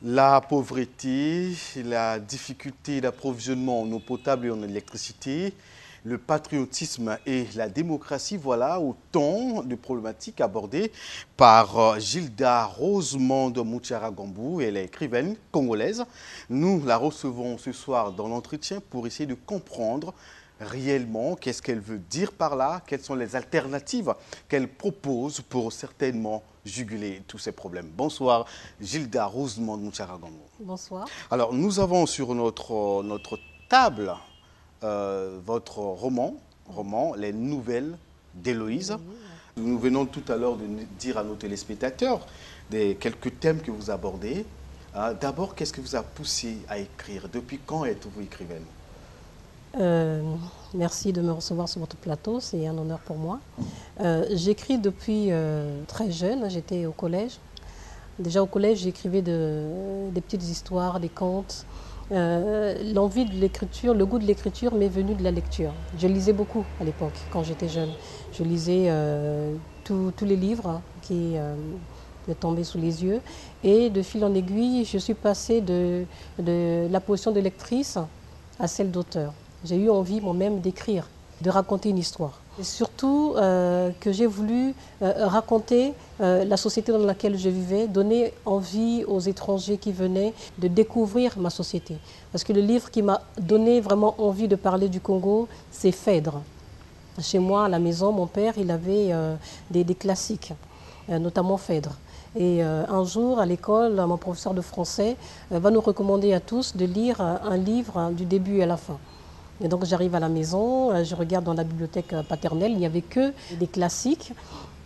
La pauvreté, la difficulté d'approvisionnement en eau potable et en électricité, le patriotisme et la démocratie, voilà autant de problématiques abordées par Gilda Rosemonde Muchara-Gambou. Elle est écrivaine congolaise. Nous la recevons ce soir dans l'entretien pour essayer de comprendre réellement qu'est-ce qu'elle veut dire par là, quelles sont les alternatives qu'elle propose pour certainement juguler tous ces problèmes. Bonsoir Gilda Rosemonde Muchara-Gambou. Bonsoir. Alors nous avons sur notre table votre roman, Les Nouvelles d'Héloïse. Nous venons tout à l'heure de dire à nos téléspectateurs quelques thèmes que vous abordez. D'abord, qu'est-ce que vous a poussé à écrire? Depuis quand êtes-vous écrivaine? Merci de me recevoir sur votre plateau, c'est un honneur pour moi. J'écris depuis très jeune, j'étais au collège. Déjà au collège, j'écrivais des petites histoires, des contes. L'envie de l'écriture, le goût de l'écriture m'est venu de la lecture. Je lisais beaucoup à l'époque, quand j'étais jeune. Je lisais tous les livres qui me tombaient sous les yeux. Et de fil en aiguille, je suis passée de la position de lectrice à celle d'auteur. J'ai eu envie moi-même d'écrire, de raconter une histoire. Et surtout que j'ai voulu raconter la société dans laquelle je vivais, donner envie aux étrangers qui venaient de découvrir ma société. Parce que le livre qui m'a donné vraiment envie de parler du Congo, c'est Phèdre. Chez moi, à la maison, mon père, il avait des classiques, notamment Phèdre. Et un jour, à l'école, mon professeur de français va nous recommander à tous de lire un livre du début à la fin. Et donc j'arrive à la maison, je regarde dans la bibliothèque paternelle, il n'y avait que des classiques.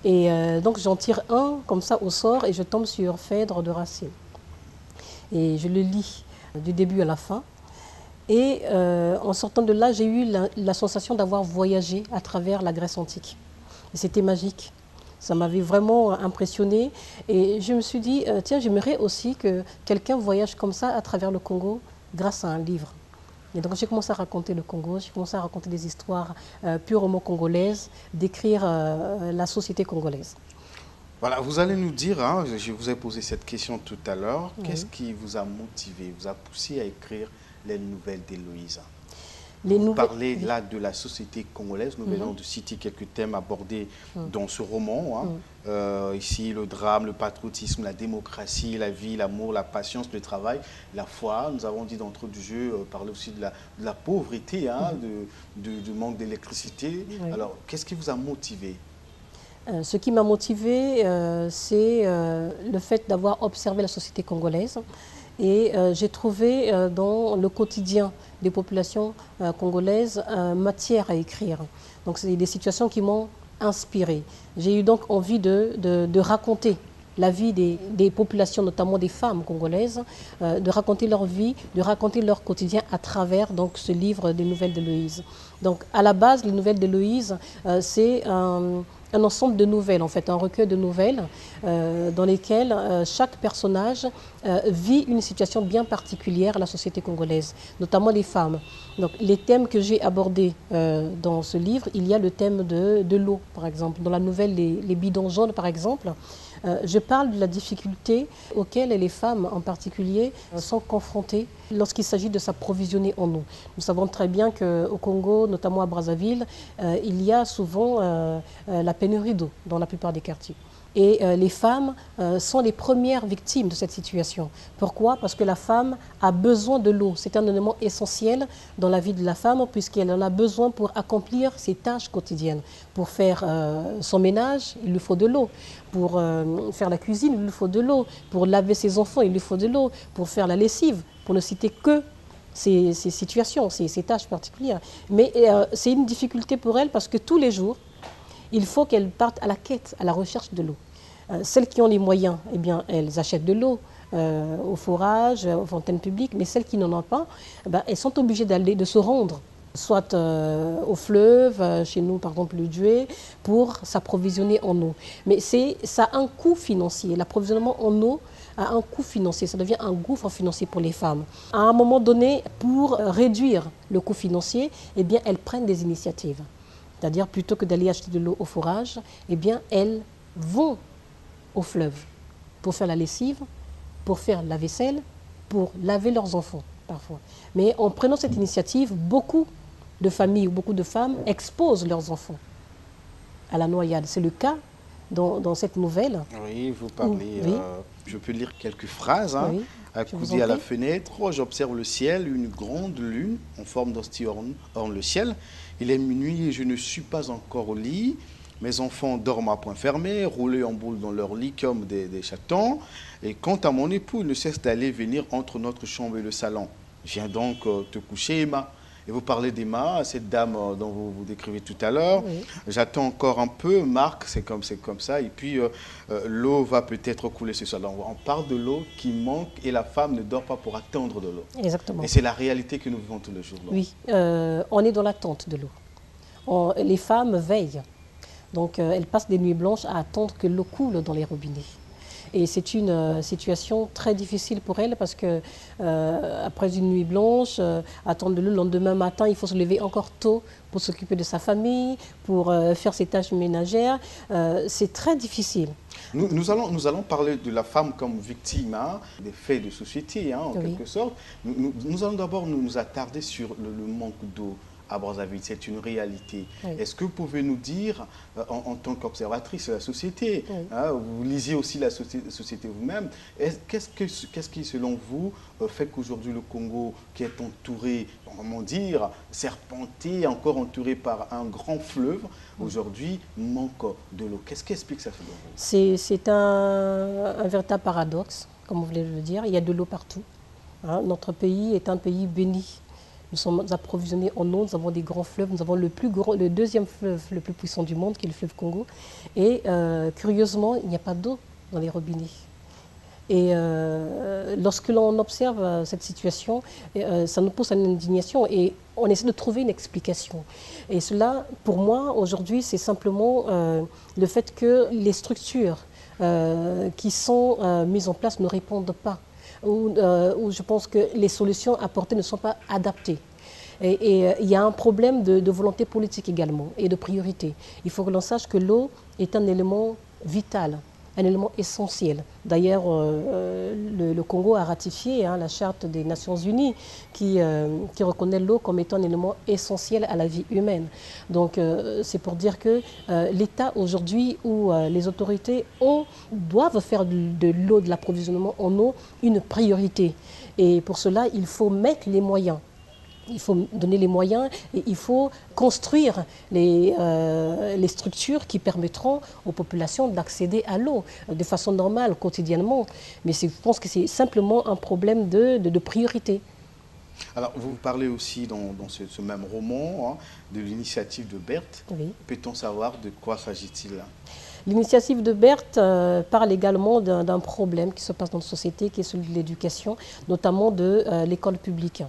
Et donc j'en tire un comme ça au sort et je tombe sur Phèdre de Racine. Et je le lis du début à la fin. Et en sortant de là, j'ai eu la sensation d'avoir voyagé à travers la Grèce antique. Et c'était magique. Ça m'avait vraiment impressionnée. Et je me suis dit, tiens, j'aimerais aussi que quelqu'un voyage comme ça à travers le Congo grâce à un livre. Et donc j'ai commencé à raconter le Congo, j'ai commencé à raconter des histoires purement congolaises, décrire la société congolaise. Voilà, vous allez nous dire, je vous ai posé cette question tout à l'heure, qu'est-ce Oui. qui vous a motivé, vous a poussé à écrire Les Nouvelles d'Héloïse? Les Vous nouvelles... parlez là de la société congolaise. Nous venons de citer quelques thèmes abordés dans ce roman. Ici, le drame, le patriotisme, la démocratie, la vie, l'amour, la patience, le travail, la foi. Nous avons dit d'entrée du jeu, parler aussi de la pauvreté, du manque d'électricité. Oui. Alors, qu'est-ce qui vous a motivé? Ce qui m'a motivée, c'est le fait d'avoir observé la société congolaise. Et j'ai trouvé dans le quotidien des populations congolaises matière à écrire. Donc c'est des situations qui m'ont inspirée. J'ai eu donc envie de raconter la vie des populations, notamment des femmes congolaises, de raconter leur vie, de raconter leur quotidien à travers donc, ce livre des Nouvelles d'Héloïse. Donc à la base, les Nouvelles d'Héloïse, c'est un ensemble de nouvelles, en fait, un recueil de nouvelles dans lesquelles chaque personnage vit une situation bien particulière à la société congolaise, notamment les femmes. Donc, les thèmes que j'ai abordés dans ce livre, il y a le thème de l'eau, par exemple. Dans la nouvelle Les bidons jaunes, par exemple, je parle de la difficulté auxquelles les femmes en particulier sont confrontées lorsqu'il s'agit de s'approvisionner en eau. Nous savons très bien qu'au Congo, notamment à Brazzaville, il y a souvent la pénurie d'eau dans la plupart des quartiers. Et les femmes sont les premières victimes de cette situation. Pourquoi? Parce que la femme a besoin de l'eau. C'est un élément essentiel dans la vie de la femme puisqu'elle en a besoin pour accomplir ses tâches quotidiennes. Pour faire son ménage, il lui faut de l'eau. Pour faire la cuisine, il lui faut de l'eau. Pour laver ses enfants, il lui faut de l'eau. Pour faire la lessive, pour ne citer que ces situations, ces tâches particulières. Mais c'est une difficulté pour elle parce que tous les jours, il faut qu'elles partent à la quête, à la recherche de l'eau. Celles qui ont les moyens, eh bien, elles achètent de l'eau au forage, aux fontaines publiques, mais celles qui n'en ont pas, eh bien, elles sont obligées de se rendre, soit au fleuve, chez nous par exemple le Djoué, pour s'approvisionner en eau. Mais ça a un coût financier. L'approvisionnement en eau a un coût financier, ça devient un gouffre financier pour les femmes. À un moment donné, pour réduire le coût financier, eh bien, elles prennent des initiatives. C'est-à-dire, plutôt que d'aller acheter de l'eau au forage, eh bien, elles vont au fleuve pour faire la lessive, pour faire la vaisselle, pour laver leurs enfants, parfois. Mais en prenant cette initiative, beaucoup de familles ou beaucoup de femmes exposent leurs enfants à la noyade. C'est le cas dans cette nouvelle. Oui, vous parlez, Oui. Je peux lire quelques phrases. Hein. Oui, Accoudé à la fenêtre, j'observe le ciel, une grande lune en forme d'hostie orne le ciel. Il est minuit et je ne suis pas encore au lit. Mes enfants dorment à point fermé, roulés en boule dans leur lit comme des chatons. Et quant à mon époux, il ne cesse d'aller et venir entre notre chambre et le salon. Viens donc te coucher, Emma. Et vous parlez d'Emma, cette dame dont vous décrivez tout à l'heure. Oui. J'attends encore un peu, Marc, c'est comme ça. Et puis, l'eau va peut-être couler ce soir. Donc, on parle de l'eau qui manque et la femme ne dort pas pour attendre de l'eau. Exactement. Et c'est la réalité que nous vivons tous les jours. Là. Oui, on est dans l'attente de l'eau. Les femmes veillent. Donc, elles passent des nuits blanches à attendre que l'eau coule dans les robinets. Et c'est une situation très difficile pour elles parce que après une nuit blanche, attendre le lendemain matin, il faut se lever encore tôt pour s'occuper de sa famille, pour faire ses tâches ménagères. C'est très difficile. Nous allons parler de la femme comme victime hein, des faits de société, hein, en quelque sorte. Nous allons d'abord nous attarder sur le manque d'eau à Brazzaville. C'est une réalité. Oui. Est-ce que vous pouvez nous dire, en tant qu'observatrice de la société, hein, vous lisiez aussi la société vous-même, qu'est-ce qui, selon vous, fait qu'aujourd'hui le Congo, qui est entouré, comment dire, serpenté, encore entouré par un grand fleuve, aujourd'hui manque de l'eau? Qu'est-ce qui explique ça selon vous? C'est un véritable paradoxe, comme vous voulez le dire. Il y a de l'eau partout. Hein. Notre pays est un pays béni. Nous sommes approvisionnés en eau, nous avons des grands fleuves, nous avons le deuxième fleuve le plus puissant du monde, qui est le fleuve Congo. Et curieusement, il n'y a pas d'eau dans les robinets. Et lorsque l'on observe cette situation, ça nous pousse à une indignation et on essaie de trouver une explication. Et cela, pour moi, aujourd'hui, c'est simplement le fait que les structures qui sont mises en place ne répondent pas. Où je pense que les solutions apportées ne sont pas adaptées. Et il y a un problème de volonté politique également et de priorité. Il faut que l'on sache que l'eau est un élément vital, un élément essentiel. D'ailleurs, le Congo a ratifié hein, la Charte des Nations Unies qui reconnaît l'eau comme étant un élément essentiel à la vie humaine. Donc, c'est pour dire que l'État aujourd'hui où les autorités doivent faire de l'eau, de l'approvisionnement en eau, une priorité. Et pour cela, il faut mettre les moyens. Il faut donner les moyens et il faut construire les structures qui permettront aux populations d'accéder à l'eau de façon normale, quotidiennement. Mais je pense que c'est simplement un problème de priorité. Alors, vous parlez aussi dans ce même roman hein, de l'initiative de Berthe. Oui. Peut-on savoir de quoi s'agit-il? L'initiative de Berthe parle également d'un problème qui se passe dans notre société, qui est celui de l'éducation, notamment de l'école publique.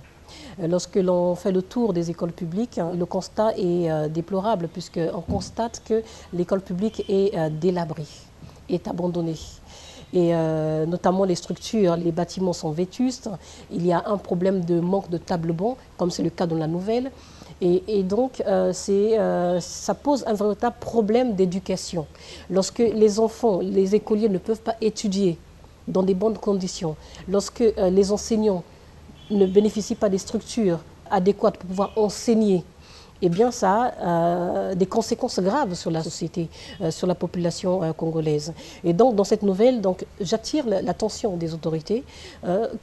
Lorsque l'on fait le tour des écoles publiques, le constat est déplorable puisqu'on constate que l'école publique est délabrée, est abandonnée. Et notamment les structures, les bâtiments sont vétustes. Il y a un problème de manque de table-banc, comme c'est le cas dans la nouvelle. Et donc, ça pose un véritable problème d'éducation. Lorsque les enfants, les écoliers ne peuvent pas étudier dans des bonnes conditions, lorsque les enseignants ne bénéficient pas des structures adéquates pour pouvoir enseigner, eh bien ça a des conséquences graves sur la société, sur la population congolaise. Et donc dans cette nouvelle, j'attire l'attention des autorités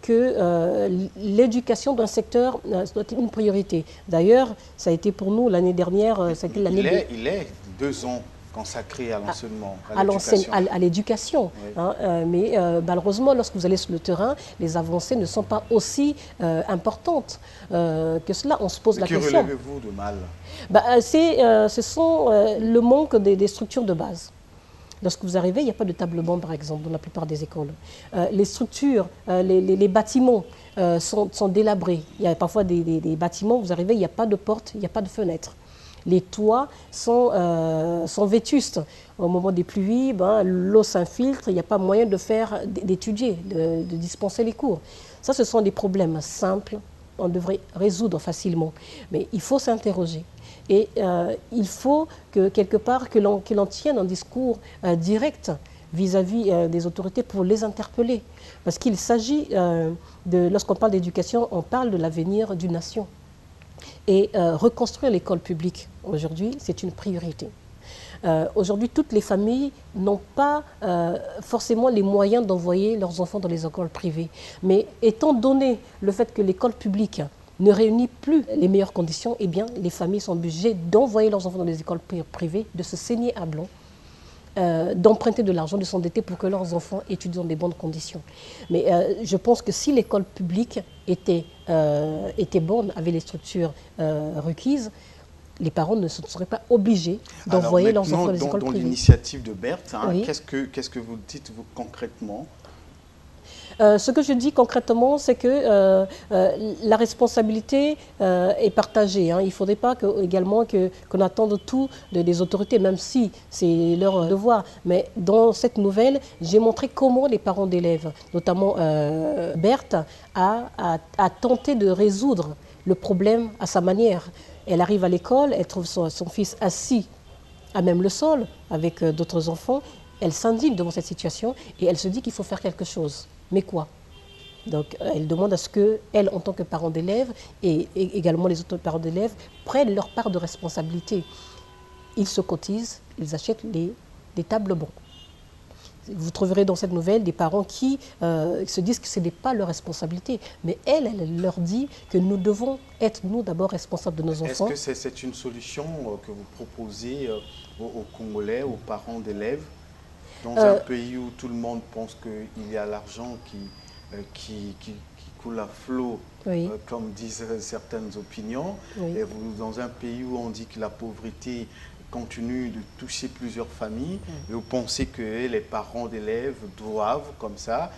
que l'éducation d'un secteur doit être une priorité. D'ailleurs, ça a été pour nous l'année dernière, il est 2 ans consacré à l'enseignement, à l'éducation. Oui. Hein, mais malheureusement, lorsque vous allez sur le terrain, les avancées ne sont pas aussi importantes que cela. On se pose la question. Que relevez-vous de mal? Ce sont le manque des structures de base. Lorsque vous arrivez, il n'y a pas de table-banc, par exemple, dans la plupart des écoles. Les structures, les bâtiments sont délabrés. Il y a parfois des bâtiments, vous arrivez, il n'y a pas de porte, il n'y a pas de fenêtre. Les toits sont vétustes. Au moment des pluies, l'eau s'infiltre, il n'y a pas moyen d'étudier, de dispenser les cours. Ça, ce sont des problèmes simples, on devrait résoudre facilement. Mais il faut s'interroger. Et il faut que, quelque part, que l'on tienne un discours direct vis-à-vis des autorités pour les interpeller. Parce qu'il s'agit, lorsqu'on parle d'éducation, on parle de l'avenir d'une nation. Et reconstruire l'école publique, aujourd'hui, c'est une priorité. Aujourd'hui, toutes les familles n'ont pas forcément les moyens d'envoyer leurs enfants dans les écoles privées. Mais étant donné le fait que l'école publique ne réunit plus les meilleures conditions, eh bien, les familles sont obligées d'envoyer leurs enfants dans les écoles privées, de se saigner à blanc, d'emprunter de l'argent, de s'endetter pour que leurs enfants étudient dans des bonnes conditions. Mais je pense que si l'école publique était bonne, avait les structures requises, les parents ne seraient pas obligés d'envoyer leurs enfants dans les écoles privées. Dans l'initiative de Berthe, hein, oui. qu'est-ce que vous dites vous, concrètement? Ce que je dis concrètement, c'est que la responsabilité est partagée. Hein. Il ne faudrait pas également qu'on attende tout des autorités, même si c'est leur devoir. Mais dans cette nouvelle, j'ai montré comment les parents d'élèves, notamment Berthe, a tenté de résoudre le problème à sa manière. Elle arrive à l'école, elle trouve son fils assis à même le sol avec d'autres enfants. Elle s'indigne devant cette situation et elle se dit qu'il faut faire quelque chose. Mais quoi? Donc elle demande à ce qu'elle, en tant que parent d'élèves et également les autres parents d'élèves, prennent leur part de responsabilité. Ils se cotisent, ils achètent des tables bancs. Vous trouverez dans cette nouvelle des parents qui se disent que ce n'est pas leur responsabilité. Mais elle leur dit que nous devons être, nous, d'abord responsables de nos enfants. Est-ce que c'est une solution que vous proposez aux Congolais, aux parents d'élèves, dans un pays où tout le monde pense qu'il y a l'argent qui coule à flot, oui, comme disent certaines opinions, oui, et vous, dans un pays où on dit que la pauvreté continue de toucher plusieurs familles, et vous pensez que les parents d'élèves doivent, comme ça,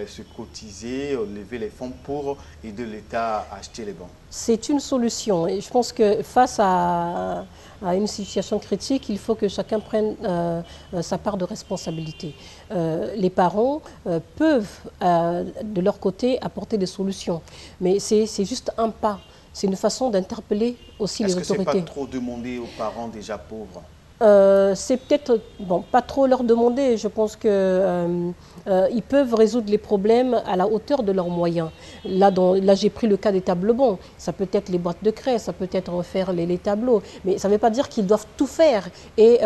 se cotiser, lever les fonds pour aider l'État à acheter les bancs? C'est une solution. Et je pense que face à une situation critique, il faut que chacun prenne sa part de responsabilité. Les parents peuvent, de leur côté, apporter des solutions. Mais c'est juste un pas. C'est une façon d'interpeller aussi les autorités. Est-ce que ce n'est pas trop demander aux parents déjà pauvres? C'est peut-être, bon, pas trop leur demander. Je pense qu'ils peuvent résoudre les problèmes à la hauteur de leurs moyens. Là j'ai pris le cas des tables bancs. Ça peut être les boîtes de craie, ça peut être refaire les tableaux. Mais ça ne veut pas dire qu'ils doivent tout faire et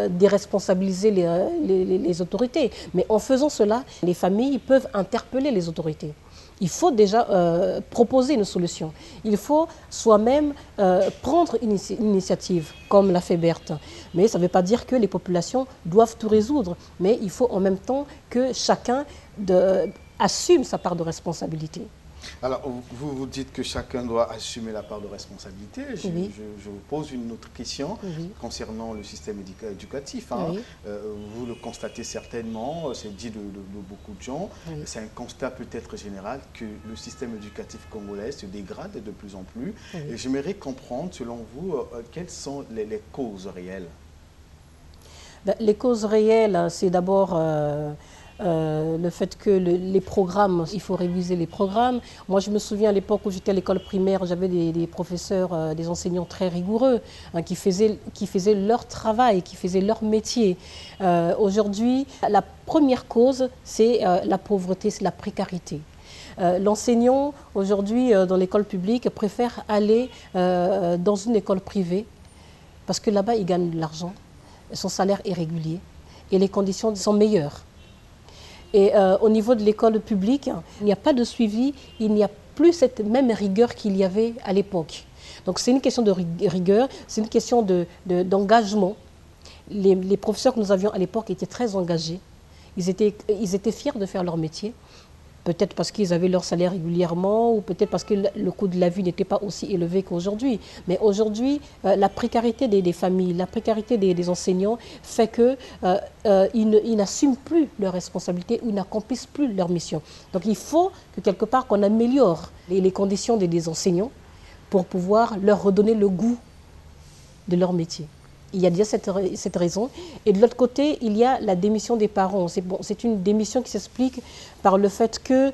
déresponsabiliser les autorités. Mais en faisant cela, les familles peuvent interpeller les autorités. Il faut déjà proposer une solution. Il faut soi-même prendre une initiative, comme l'a fait Berthe. Mais ça ne veut pas dire que les populations doivent tout résoudre. Mais il faut en même temps que chacun assume sa part de responsabilité. Alors, vous dites que chacun doit assumer la part de responsabilité. Je vous pose une autre question concernant le système éducatif. Hein. Oui. Vous le constatez certainement, c'est dit de beaucoup de gens. C'est un constat peut-être général que le système éducatif congolais se dégrade de plus en plus. Et j'aimerais comprendre, selon vous, quelles sont les causes réelles? Les causes réelles, c'est d'abord le fait que les programmes, il faut réviser les programmes. Moi, je me souviens à l'époque où j'étais à l'école primaire, j'avais des professeurs, des enseignants très rigoureux, hein, qui faisaient leur travail, qui faisaient leur métier. Aujourd'hui, la première cause, c'est la pauvreté, c'est la précarité. L'enseignant, aujourd'hui, dans l'école publique, préfère aller dans une école privée parce que là-bas, il gagne de l'argent, son salaire est régulier et les conditions sont meilleures. Et au niveau de l'école publique, il n'y a pas de suivi, il n'y a plus cette même rigueur qu'il y avait à l'époque. Donc c'est une question de rigueur, c'est une question d'engagement. Les professeurs que nous avions à l'époque étaient très engagés. Ils étaient fiers de faire leur métier. Peut-être parce qu'ils avaient leur salaire régulièrement ou peut-être parce que le coût de la vie n'était pas aussi élevé qu'aujourd'hui. Mais aujourd'hui, la précarité des familles, la précarité des enseignants fait qu'ils n'assument plus leurs responsabilités ou n'accomplissent plus leur mission. Donc il faut que quelque part qu'on améliore les conditions des enseignants pour pouvoir leur redonner le goût de leur métier. Il y a déjà cette raison. Et de l'autre côté, il y a la démission des parents. C'est une démission qui s'explique par le fait que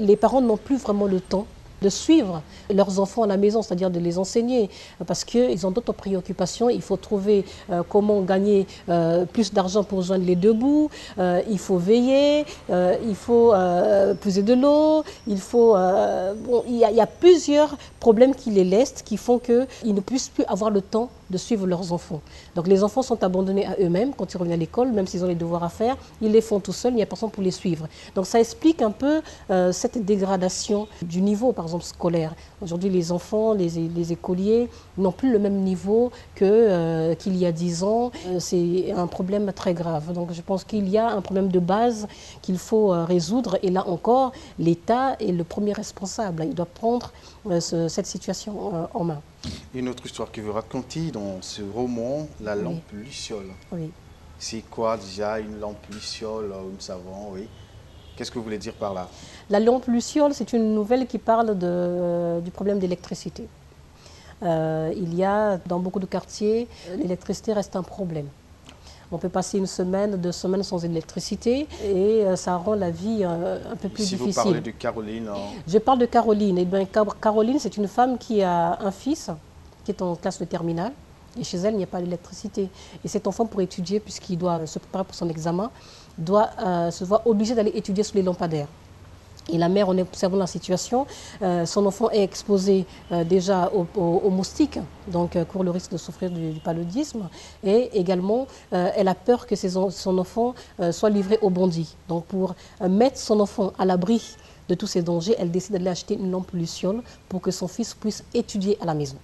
les parents n'ont plus vraiment le temps de suivre leurs enfants à la maison, c'est-à-dire de les enseigner, parce qu'ils ont d'autres préoccupations. Il faut trouver comment gagner plus d'argent pour joindre les deux bouts, il faut veiller, il faut puiser de l'eau, bon, il y a plusieurs problèmes qui les lestent, qui font qu'ils ne puissent plus avoir le temps de suivre leurs enfants. Donc les enfants sont abandonnés à eux-mêmes quand ils reviennent à l'école, même s'ils ont les devoirs à faire, ils les font tout seuls, il n'y a personne pour les suivre. Donc ça explique un peu cette dégradation du niveau, par exemple, scolaire. Aujourd'hui, les enfants, les écoliers n'ont plus le même niveau qu'il y a 10 ans. C'est un problème très grave. Donc je pense qu'il y a un problème de base qu'il faut résoudre. Et là encore, l'État est le premier responsable. Il doit prendre cette situation en main. Une autre histoire que vous racontez dans ce roman, La lampe Luciole. Oui. C'est quoi déjà une lampe Luciole, nous savons, oui. Qu'est-ce que vous voulez dire par là? La lampe Luciole, c'est une nouvelle qui parle du problème d'électricité. Il y a dans beaucoup de quartiers, l'électricité reste un problème. On peut passer une semaine, 2 semaines sans électricité et ça rend la vie un peu plus difficile. Si vous parlez de Caroline... Je parle de Caroline. Eh bien, Caroline, c'est une femme qui a un fils qui est en classe de terminale et chez elle, il n'y a pas d'électricité. Et cet enfant, pour étudier, puisqu'il doit se préparer pour son examen, se voit obligé d'aller étudier sous les lampadaires. Et la mère, en observant la situation, son enfant est exposé déjà aux moustiques, donc court le risque de souffrir du paludisme. Et également, elle a peur que son enfant soit livré aux bandits. Donc pour mettre son enfant à l'abri de tous ces dangers, elle décide d'aller acheter une lampe Luciole pour que son fils puisse étudier à la maison.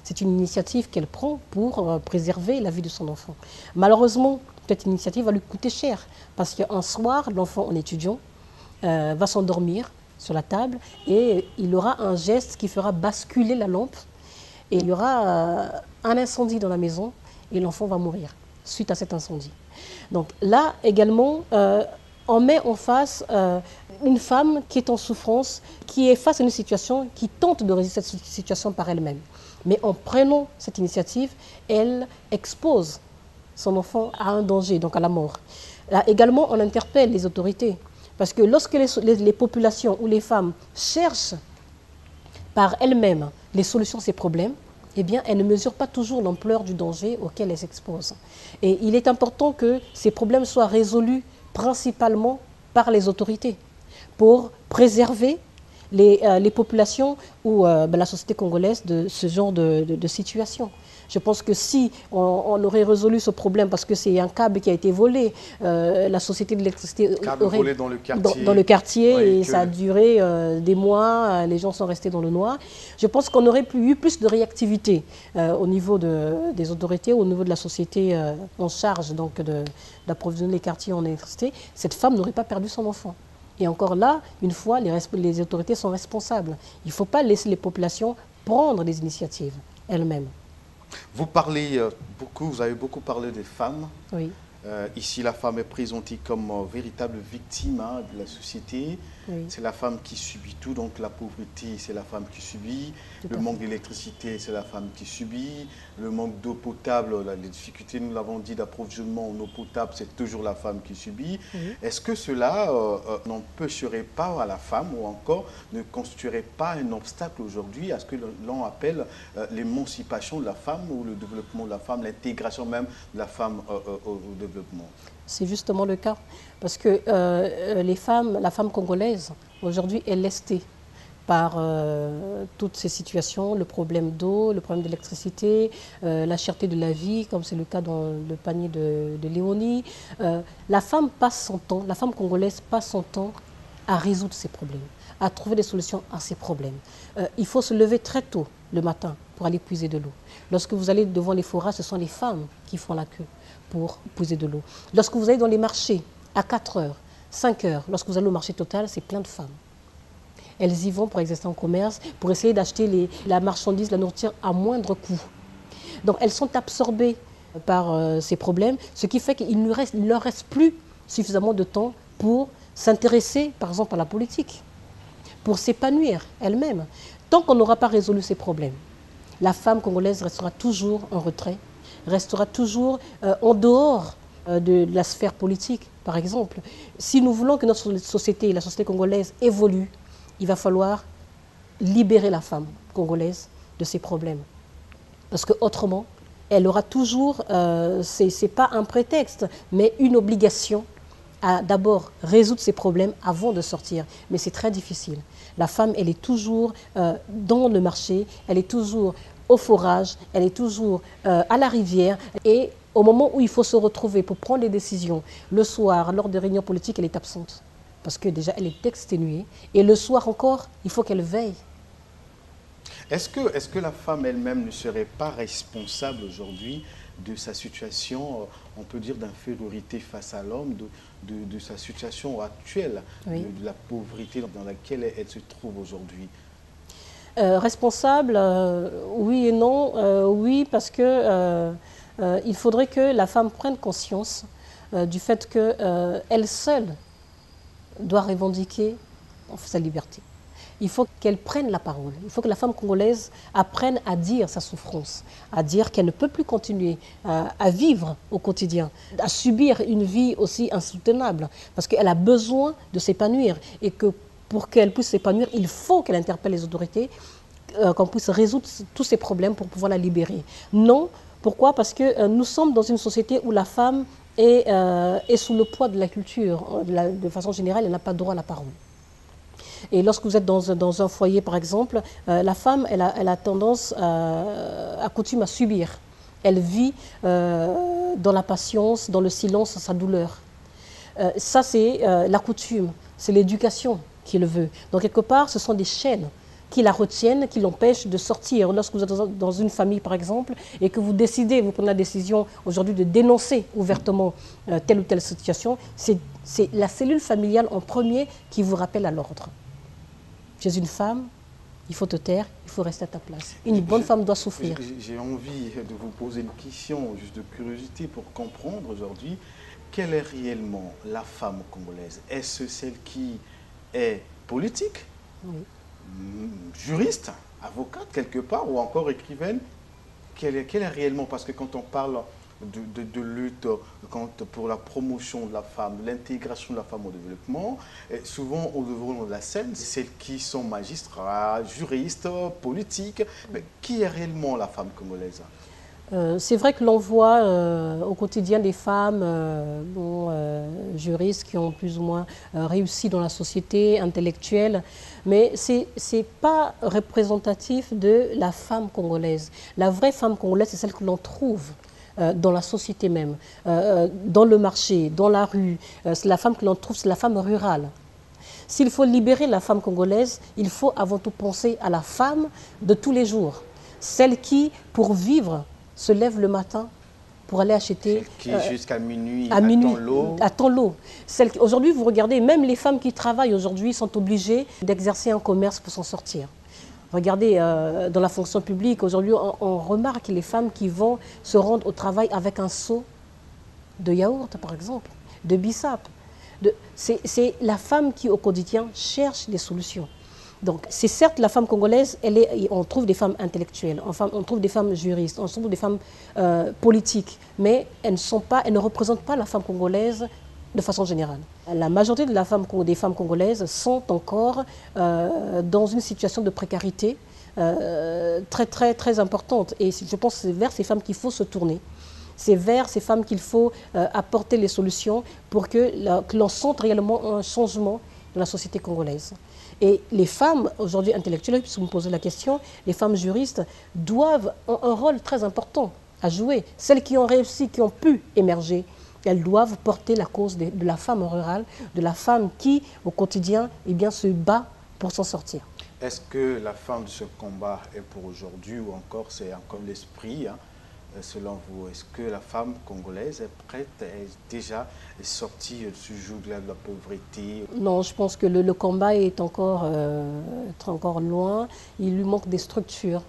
C'est une initiative qu'elle prend pour préserver la vie de son enfant. Malheureusement, cette initiative va lui coûter cher parce qu'un soir, l'enfant en étudiant, va s'endormir sur la table et il aura un geste qui fera basculer la lampe et il y aura un incendie dans la maison et l'enfant va mourir suite à cet incendie. Donc là également, on met en face une femme qui est en souffrance, qui est face à une situation, qui tente de résister à cette situation par elle-même. Mais en prenant cette initiative, elle expose son enfant à un danger, donc à la mort. Là également, on interpelle les autorités. Parce que lorsque les populations ou les femmes cherchent par elles-mêmes les solutions à ces problèmes, eh bien, elles ne mesurent pas toujours l'ampleur du danger auquel elles s'exposent. Et il est important que ces problèmes soient résolus principalement par les autorités pour préserver les populations ou la société congolaise de ce genre de situation. Je pense que si on aurait résolu ce problème, parce que c'est un câble qui a été volé, la société de l'électricité aurait volé dans le quartier, oui, et ça a duré des mois, les gens sont restés dans le noir. Je pense qu'on aurait eu plus de réactivité au niveau des autorités, au niveau de la société en charge d'approvisionner les quartiers en électricité. Cette femme n'aurait pas perdu son enfant. Et encore là, une fois, les autorités sont responsables. Il ne faut pas laisser les populations prendre des initiatives elles-mêmes. Vous parlez beaucoup, vous avez beaucoup parlé des femmes. Oui. Ici, la femme est présentée comme véritable victime de la société. Oui. C'est la femme qui subit tout, donc la pauvreté, c'est la femme qui subit. Le manque d'électricité, c'est la femme qui subit. Le manque d'eau potable, les difficultés, nous l'avons dit, d'approvisionnement en eau potable, c'est toujours la femme qui subit. Oui. Est-ce que cela n'empêcherait pas à la femme ou encore ne constituerait pas un obstacle aujourd'hui à ce que l'on appelle l'émancipation de la femme ou le développement de la femme, l'intégration même de la femme au développement? C'est justement le cas, parce que la femme congolaise, aujourd'hui, est lestée par toutes ces situations, le problème d'eau, le problème d'électricité, la cherté de la vie, comme c'est le cas dans le panier de Léonie. La femme congolaise passe son temps à résoudre ces problèmes, à trouver des solutions à ces problèmes. Il faut se lever très tôt le matin pour aller puiser de l'eau. Lorsque vous allez devant les forages, ce sont les femmes qui font la queue pour puiser de l'eau. Lorsque vous allez dans les marchés, à 4 heures, 5 heures, lorsque vous allez au marché total, c'est plein de femmes. Elles y vont pour exercer un commerce, pour essayer d'acheter la marchandise, la nourriture à moindre coût. Donc elles sont absorbées par ces problèmes, ce qui fait qu'il ne leur reste plus suffisamment de temps pour s'intéresser, par exemple, à la politique, pour s'épanouir elles-mêmes. Tant qu'on n'aura pas résolu ces problèmes, la femme congolaise restera toujours en retrait, restera toujours en dehors de la sphère politique, par exemple. Si nous voulons que notre société, la société congolaise, évolue, il va falloir libérer la femme congolaise de ses problèmes. Parce qu'autrement, elle aura toujours, c'est pas un prétexte, mais une obligation à d'abord résoudre ses problèmes avant de sortir. Mais c'est très difficile. La femme, elle est toujours dans le marché, elle est toujours au forage, elle est toujours à la rivière. Et au moment où il faut se retrouver pour prendre les décisions, le soir, lors des réunions politiques, elle est absente. Parce que déjà, elle est exténuée. Et le soir encore, il faut qu'elle veille. Est-ce que la femme elle-même ne serait pas responsable aujourd'hui de sa situation, on peut dire, d'infériorité face à l'homme, de sa situation actuelle, Oui. de la pauvreté dans laquelle elle se trouve aujourd'hui? Responsable, oui et non. Oui, parce que il faudrait que la femme prenne conscience du fait qu'elle seule doit revendiquer sa liberté. Il faut qu'elle prenne la parole. Il faut que la femme congolaise apprenne à dire sa souffrance, à dire qu'elle ne peut plus continuer à vivre au quotidien, à subir une vie aussi insoutenable, parce qu'elle a besoin de s'épanouir et que pour qu'elle puisse s'épanouir, il faut qu'elle interpelle les autorités, qu'on puisse résoudre tous ces problèmes pour pouvoir la libérer. Non, pourquoi? Parce que nous sommes dans une société où la femme est sous le poids de la culture. De façon générale, elle n'a pas droit à la parole. Et lorsque vous êtes dans un foyer, par exemple, la femme, elle a tendance à coutume à subir. Elle vit dans la patience, dans le silence, sa douleur. Ça, c'est la coutume, c'est l'éducation qui le veut. Donc, quelque part, ce sont des chaînes qui la retiennent, qui l'empêchent de sortir. Lorsque vous êtes dans une famille, par exemple, et que vous décidez, vous prenez la décision aujourd'hui de dénoncer ouvertement telle ou telle situation, c'est la cellule familiale en premier qui vous rappelle à l'ordre. Tu es une femme, il faut te taire, il faut rester à ta place. Une bonne femme doit souffrir. J'ai envie de vous poser une question, juste de curiosité, pour comprendre aujourd'hui, quelle est réellement la femme congolaise? Est-ce celle qui est politique, Oui. juriste, avocate quelque part, ou encore écrivaine? Quelle est réellement, parce que quand on parle de lutte pour la promotion de la femme, l'intégration de la femme au développement, souvent au devant de la scène, c'est celles qui sont magistrats, juristes, politiques. Mais qui est réellement la femme congolaise? C'est vrai que l'on voit au quotidien des femmes juristes qui ont plus ou moins réussi dans la société intellectuelle, mais ce n'est pas représentatif de la femme congolaise. La vraie femme congolaise, c'est celle que l'on trouve dans la société même, dans le marché, dans la rue. C'est la femme que l'on trouve, c'est la femme rurale. S'il faut libérer la femme congolaise, il faut avant tout penser à la femme de tous les jours. Celle qui, pour vivre, se lève le matin pour aller acheter... Celle qui, jusqu'à minuit, attend l'eau. Aujourd'hui, vous regardez, même les femmes qui travaillent aujourd'hui sont obligées d'exercer un commerce pour s'en sortir. Regardez, dans la fonction publique, aujourd'hui, on remarque les femmes qui vont se rendre au travail avec un seau de yaourt, par exemple, de bissap. C'est la femme qui, au quotidien, cherche des solutions. Donc, c'est certes la femme congolaise, on trouve des femmes intellectuelles, on trouve des femmes juristes, on trouve des femmes politiques, mais elles ne représentent pas la femme congolaise de façon générale. La majorité des femmes congolaises sont encore dans une situation de précarité très, très, très importante. Et je pense que c'est vers ces femmes qu'il faut se tourner. C'est vers ces femmes qu'il faut apporter les solutions pour que l'on sente réellement un changement dans la société congolaise. Et les femmes, aujourd'hui intellectuelles, puisque vous me posez la question, les femmes juristes ont un rôle très important à jouer. Celles qui ont réussi, qui ont pu émerger, elles doivent porter la cause de la femme rurale, de la femme qui, au quotidien, se bat pour s'en sortir. Est-ce que la fin de ce combat est pour aujourd'hui ou encore c'est encore l'esprit, hein, selon vous? Est-ce que la femme congolaise est prête, est déjà sortie du joug de la pauvreté? Non, je pense que le combat est encore loin. Il lui manque des structures.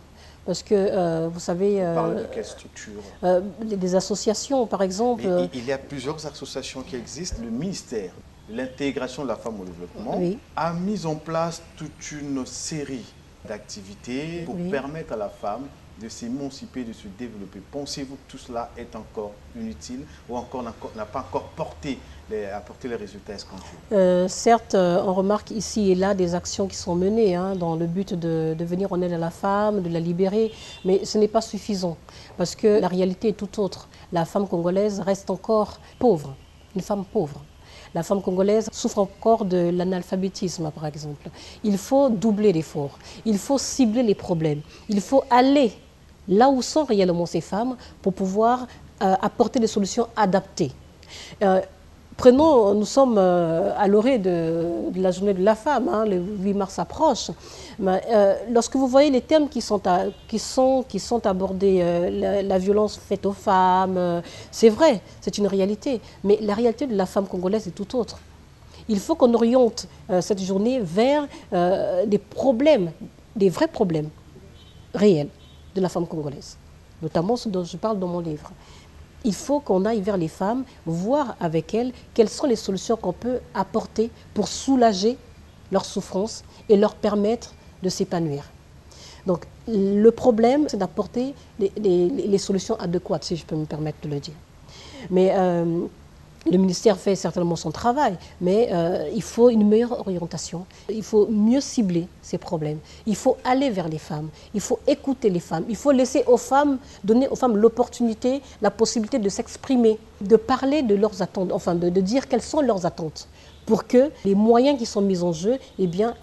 Parce que, vous savez... Vous parlez de quelle structure? Des associations, par exemple. Mais il y a plusieurs associations qui existent. Le ministère de l'intégration de la femme au développement a mis en place toute une série d'activités pour permettre à la femme de s'émanciper, de se développer. Pensez-vous que tout cela est encore inutile ou encore n'a pas encore apporté les résultats escomptés? Certes, on remarque ici et là des actions qui sont menées dans le but de venir en aide à la femme, de la libérer, mais ce n'est pas suffisant parce que la réalité est tout autre. La femme congolaise reste encore pauvre, une femme pauvre. La femme congolaise souffre encore de l'analphabétisme, par exemple. Il faut doubler l'effort, il faut cibler les problèmes, il faut aller là où sont réellement ces femmes pour pouvoir apporter des solutions adaptées. Nous sommes à l'orée de la journée de la femme, le 8 mars approche. Lorsque vous voyez les thèmes qui sont abordés, la violence faite aux femmes, c'est vrai, c'est une réalité. Mais la réalité de la femme congolaise est tout autre. Il faut qu'on oriente cette journée vers des problèmes, des vrais problèmes réels de la femme congolaise, notamment ce dont je parle dans mon livre. Il faut qu'on aille vers les femmes, voir avec elles quelles sont les solutions qu'on peut apporter pour soulager leur souffrance et leur permettre de s'épanouir. Donc le problème, c'est d'apporter les solutions adéquates, si je peux me permettre de le dire. Mais le ministère fait certainement son travail, mais il faut une meilleure orientation. Il faut mieux cibler ces problèmes. Il faut aller vers les femmes. Il faut écouter les femmes. Il faut laisser aux femmes, donner aux femmes l'opportunité, la possibilité de s'exprimer, de parler de leurs attentes, enfin de dire quelles sont leurs attentes, pour que les moyens qui sont mis en jeu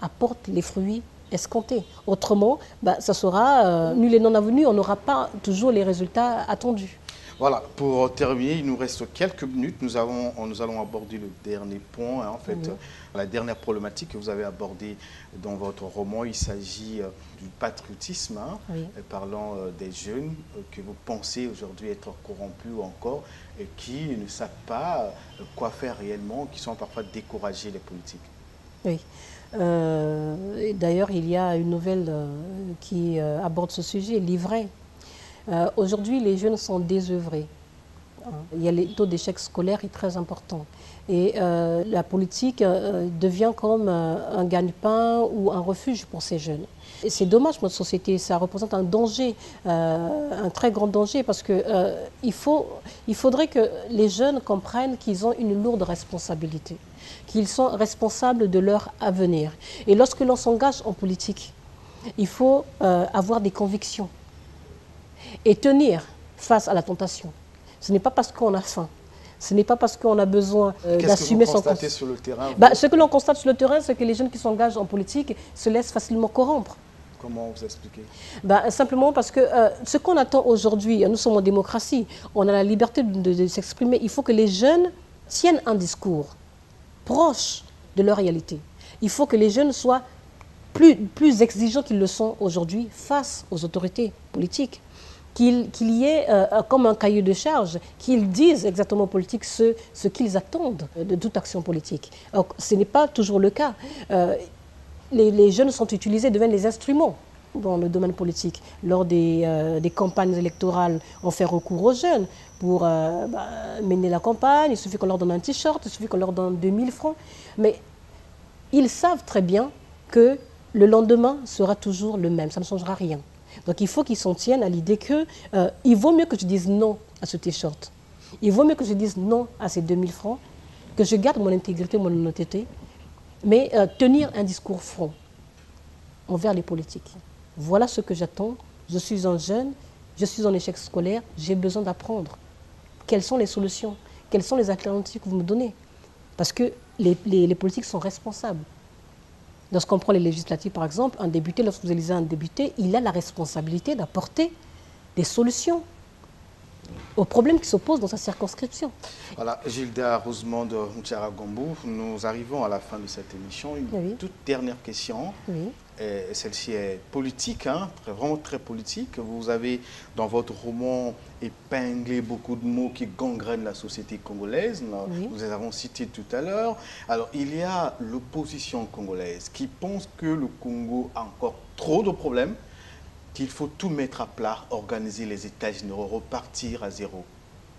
apportent les fruits escomptés. Autrement, ça sera nul et non avenu, on n'aura pas toujours les résultats attendus. Voilà, pour terminer, il nous reste quelques minutes. Nous allons aborder le dernier point, en fait, la dernière problématique que vous avez abordée dans votre roman. Il s'agit du patriotisme, parlant des jeunes que vous pensez aujourd'hui être corrompus ou encore qui ne savent pas quoi faire réellement, qui sont parfois découragés des politiques. Oui. D'ailleurs, il y a une nouvelle qui aborde ce sujet, L'Ivraie. Aujourd'hui, les jeunes sont désœuvrés. Il y a le taux d'échec scolaire est très important. Et la politique devient comme un gagne-pain ou un refuge pour ces jeunes. C'est dommage pour notre société, ça représente un danger, un très grand danger, parce qu'il faudrait que les jeunes comprennent qu'ils ont une lourde responsabilité, qu'ils sont responsables de leur avenir. Et lorsque l'on s'engage en politique, il faut avoir des convictions et tenir face à la tentation. Ce n'est pas parce qu'on a faim, ce n'est pas parce qu'on a besoin d'assumer son... Qu'est-ce que vous constatez sur le terrain? Ce que l'on constate sur le terrain, c'est que les jeunes qui s'engagent en politique se laissent facilement corrompre. Comment vous expliquez? Simplement parce que ce qu'on attend aujourd'hui, nous sommes en démocratie, on a la liberté de s'exprimer. Il faut que les jeunes tiennent un discours proche de leur réalité. Il faut que les jeunes soient plus exigeants qu'ils le sont aujourd'hui face aux autorités politiques. Qu'il y ait comme un cahier de charge, qu'ils disent exactement aux politiques ce qu'ils attendent de toute action politique. Alors, ce n'est pas toujours le cas. Les jeunes sont utilisés, deviennent les instruments dans le domaine politique. Lors des campagnes électorales, on fait recours aux jeunes pour mener la campagne. Il suffit qu'on leur donne un t-shirt, il suffit qu'on leur donne 2000 francs. Mais ils savent très bien que le lendemain sera toujours le même, ça ne changera rien. Donc il faut qu'ils s'en tiennent à l'idée qu'il vaut mieux que je dise non à ce t-shirt. Il vaut mieux que je dise non à ces 2000 francs, que je garde mon intégrité, mon honnêteté, mais tenir un discours franc envers les politiques. Voilà ce que j'attends. Je suis un jeune, je suis en échec scolaire, j'ai besoin d'apprendre. Quelles sont les solutions? Quelles sont les alternatives que vous me donnez? Parce que les politiques sont responsables. Lorsqu'on prend les législatives, par exemple, un député, lorsque vous élisez un député, il a la responsabilité d'apporter des solutions aux problèmes qui se posent dans sa circonscription. Voilà, Gilda Rosemonde Ntchara-Gombo, nous arrivons à la fin de cette émission. Une toute dernière question. Oui. Celle-ci est politique, vraiment très politique. Vous avez, dans votre roman, épinglé beaucoup de mots qui gangrènent la société congolaise. Oui. Nous les avons cités tout à l'heure. Alors, il y a l'opposition congolaise qui pense que le Congo a encore trop de problèmes, qu'il faut tout mettre à plat, organiser les états généraux, repartir à zéro.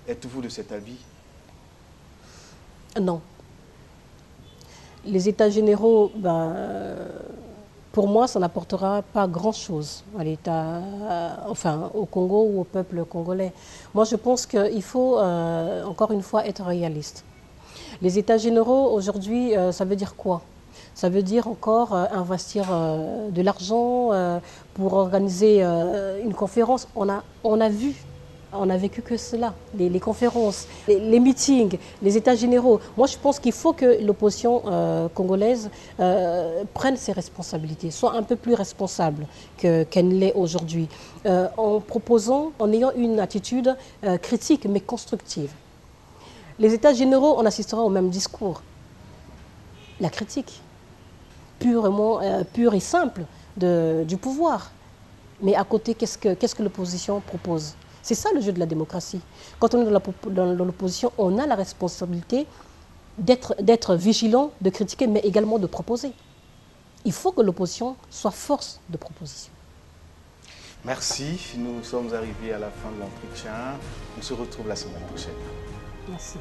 Êtes-vous de cet avis? Non. Les états généraux, pour moi, ça n'apportera pas grand-chose à l'État, enfin au Congo ou au peuple congolais. Moi, je pense qu'il faut, encore une fois, être réaliste. Les États généraux, aujourd'hui, ça veut dire quoi? Ça veut dire encore investir de l'argent pour organiser une conférence. On a vu, on a vécu que cela, les conférences, les meetings, les États généraux. Moi, je pense qu'il faut que l'opposition congolaise prenne ses responsabilités, soit un peu plus responsable qu'elle ne l'est aujourd'hui, en proposant, en ayant une attitude critique mais constructive. Les États généraux, on assistera au même discours. La critique, pure et simple du pouvoir. Mais à côté, qu'est-ce que l'opposition propose? C'est ça le jeu de la démocratie. Quand on est dans l'opposition, on a la responsabilité d'être vigilant, de critiquer, mais également de proposer. Il faut que l'opposition soit force de proposition. Merci, nous sommes arrivés à la fin de l'entretien. On se retrouve la semaine prochaine. Merci.